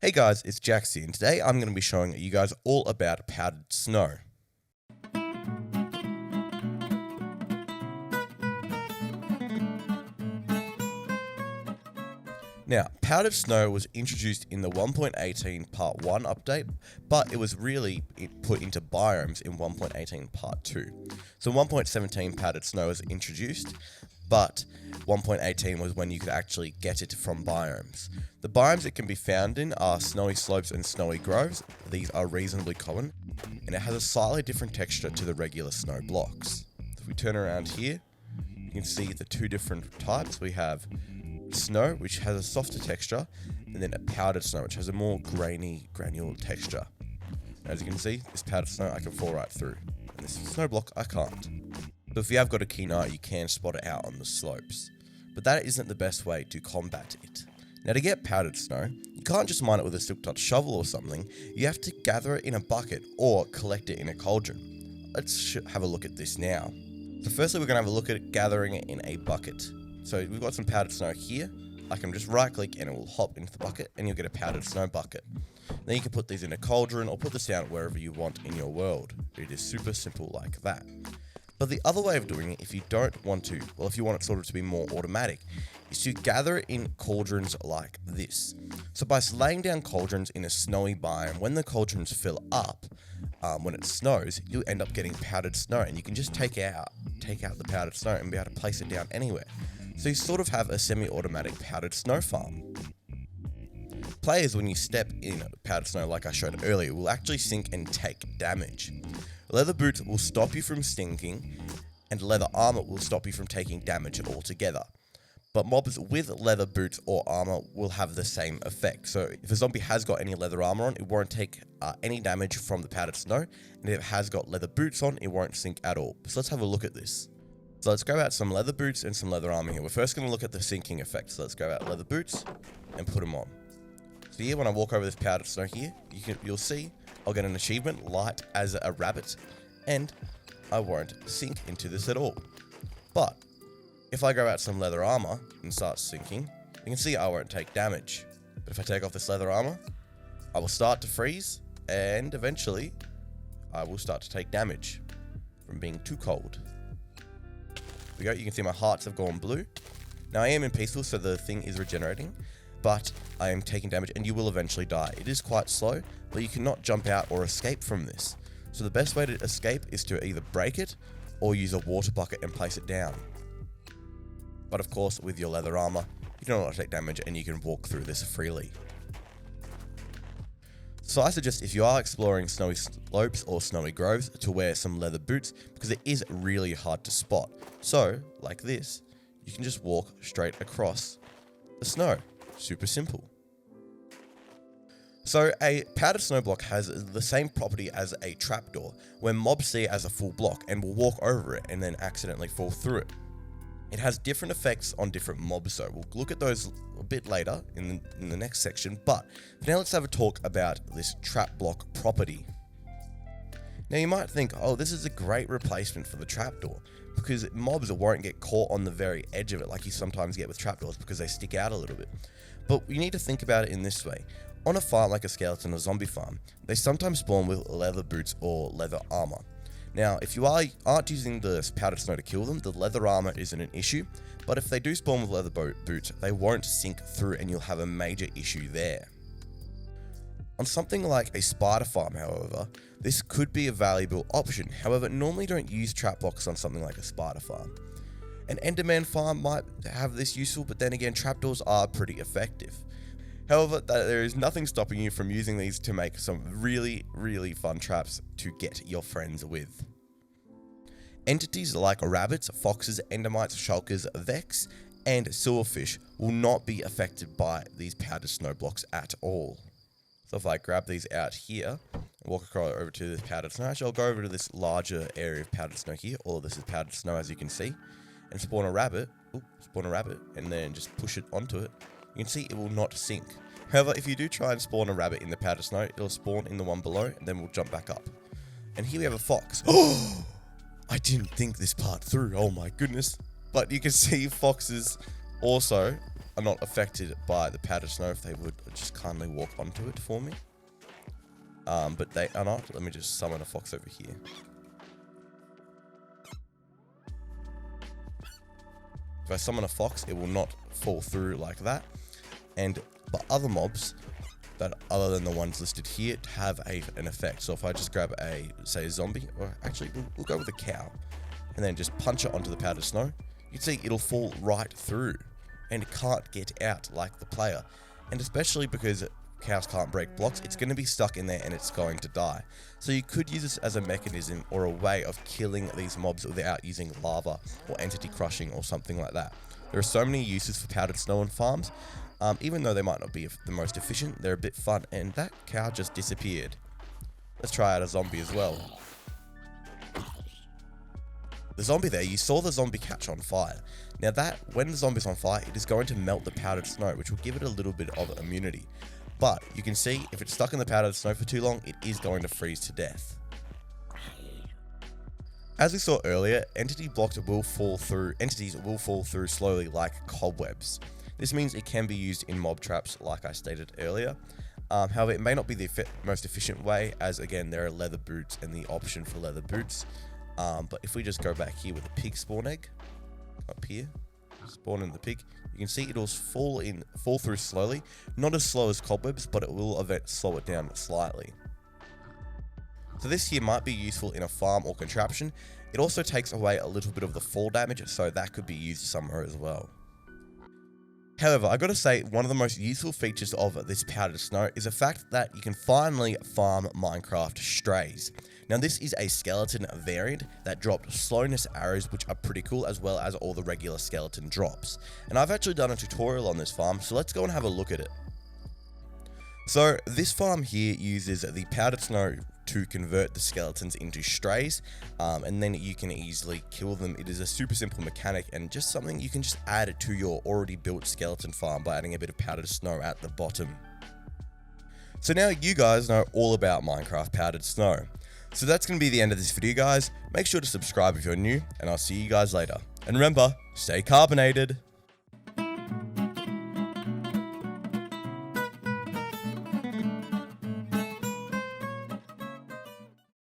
Hey guys, it's Jaxie, and today I'm going to be showing you guys all about powdered snow. Now, powdered snow was introduced in the 1.18 Part 1 update, but it was really put into biomes in 1.18 Part 2. So 1.17 powdered snow was introduced, but 1.18 was when you could actually get it from biomes. The biomes it can be found in are snowy slopes and snowy groves. These are reasonably common, and it has a slightly different texture to the regular snow blocks. If we turn around here, you can see the two different types. We have snow, which has a softer texture, and then a powdered snow, which has a more grainy, granular texture. As you can see, this powdered snow I can fall right through, and this snow block I can't. But if you have got a keen eye, you can spot it out on the slopes. But that isn't the best way to combat it. Now, to get powdered snow, you can't just mine it with a silk touch shovel or something. You have to gather it in a bucket or collect it in a cauldron. Let's have a look at this now. So firstly, we're going to have a look at gathering it in a bucket. So we've got some powdered snow here. I can just right click and it will hop into the bucket and you'll get a powdered snow bucket. Then you can put these in a cauldron or put this down wherever you want in your world. It is super simple like that. But the other way of doing it, if you don't want to, well, if you want it sort of to be more automatic, is to gather it in cauldrons like this. So by laying down cauldrons in a snowy biome, when the cauldrons fill up, when it snows, you'll end up getting powdered snow, and you can just take out the powdered snow and be able to place it down anywhere. So you sort of have a semi-automatic powdered snow farm. Players, when you step in powdered snow like I showed earlier, will actually sink and take damage. Leather boots will stop you from stinking, and leather armor will stop you from taking damage altogether. But mobs with leather boots or armor will have the same effect. So if a zombie has got any leather armor on, it won't take any damage from the powdered snow, and if it has got leather boots on, it won't sink at all. So let's have a look at this. So let's go out some leather boots and some leather armor here. We're first going to look at the sinking effect. So let's go out leather boots and put them on. So here, when I walk over this powdered snow here, you'll see I'll get an achievement, light as a rabbit, and I won't sink into this at all. But if I go out some leather armor and start sinking, you can see I won't take damage. But if I take off this leather armor, I will start to freeze, and eventually I will start to take damage from being too cold. There we go, you can see my hearts have gone blue. Now I am in peaceful, so the thing is regenerating, but I am taking damage and you will eventually die. It is quite slow, but you cannot jump out or escape from this. So the best way to escape is to either break it or use a water bucket and place it down. But of course, with your leather armor, you do not take damage and you can walk through this freely. So I suggest if you are exploring snowy slopes or snowy groves to wear some leather boots, because it is really hard to spot. So, like this, you can just walk straight across the snow. Super simple. So a powdered snow block has the same property as a trapdoor, where mobs see it as a full block and will walk over it and then accidentally fall through it. It has different effects on different mobs, so we'll look at those a bit later in the next section, but for now let's have a talk about this trap block property. Now you might think, oh, this is a great replacement for the trapdoor, because mobs won't get caught on the very edge of it like you sometimes get with trapdoors because they stick out a little bit. But you need to think about it in this way. On a farm like a skeleton or zombie farm, they sometimes spawn with leather boots or leather armor. Now, if you aren't using the powdered snow to kill them, the leather armor isn't an issue, but if they do spawn with leather boots, they won't sink through and you'll have a major issue there. On something like a spider farm, however, this could be a valuable option. However, normally don't use trap blocks on something like a spider farm. An enderman farm might have this useful, but then again, trapdoors are pretty effective. However, there is nothing stopping you from using these to make some really, really fun traps to get your friends with. Entities like rabbits, foxes, endermites, shulkers, vex, and silverfish will not be affected by these powdered snow blocks at all. So if I grab these out here and walk across over to this powdered snow, actually I'll go over to this larger area of powdered snow here. All of this is powdered snow, as you can see, and spawn a rabbit, and then just push it onto it. You can see it will not sink. However, if you do try and spawn a rabbit in the powdered snow, it'll spawn in the one below and then we'll jump back up. And here we have a fox. Oh, I didn't think this part through. Oh my goodness. But you can see foxes also are not affected by the powdered snow if they would just kindly walk onto it for me. But they are not. Let me just summon a fox over here. If I summon a fox, it will not fall through like that. And but other mobs that other than the ones listed here have an effect. So if I just grab say a zombie, or actually we'll go with a cow, and then just punch it onto the powdered snow, you can see it'll fall right through and it can't get out like the player. And especially because cows can't break blocks, it's going to be stuck in there and it's going to die. So you could use this as a mechanism or a way of killing these mobs without using lava or entity crushing or something like that. There are so many uses for powdered snow on farms. Even though they might not be the most efficient, they're a bit fun. And that cow just disappeared. Let's try out a zombie as well. The zombie there, you saw the zombie catch on fire. Now when the zombie's on fire, it is going to melt the powdered snow, which will give it a little bit of immunity. But you can see if it's stuck in the powdered snow for too long, it is going to freeze to death. As we saw earlier, entities will fall through slowly like cobwebs. This means it can be used in mob traps, like I stated earlier. However, it may not be the most efficient way, as again, there are leather boots and the option for leather boots. But if we just go back here with a pig spawn egg, up here, spawn in the pig, you can see it'll fall through slowly. Not as slow as cobwebs, but it will slow it down slightly. So this here might be useful in a farm or contraption. It also takes away a little bit of the fall damage, so that could be used somewhere as well. However, I gotta say, one of the most useful features of this powdered snow is the fact that you can finally farm Minecraft strays. Now this is a skeleton variant that dropped slowness arrows, which are pretty cool, as well as all the regular skeleton drops. And I've actually done a tutorial on this farm, so let's go and have a look at it. So this farm here uses the powdered snow to convert the skeletons into strays, and then you can easily kill them. It is a super simple mechanic and just something you can just add to your already built skeleton farm by adding a bit of powdered snow at the bottom. So now you guys know all about Minecraft powdered snow. So that's going to be the end of this video, guys. Make sure to subscribe if you're new, and I'll see you guys later. And remember, stay carbonated.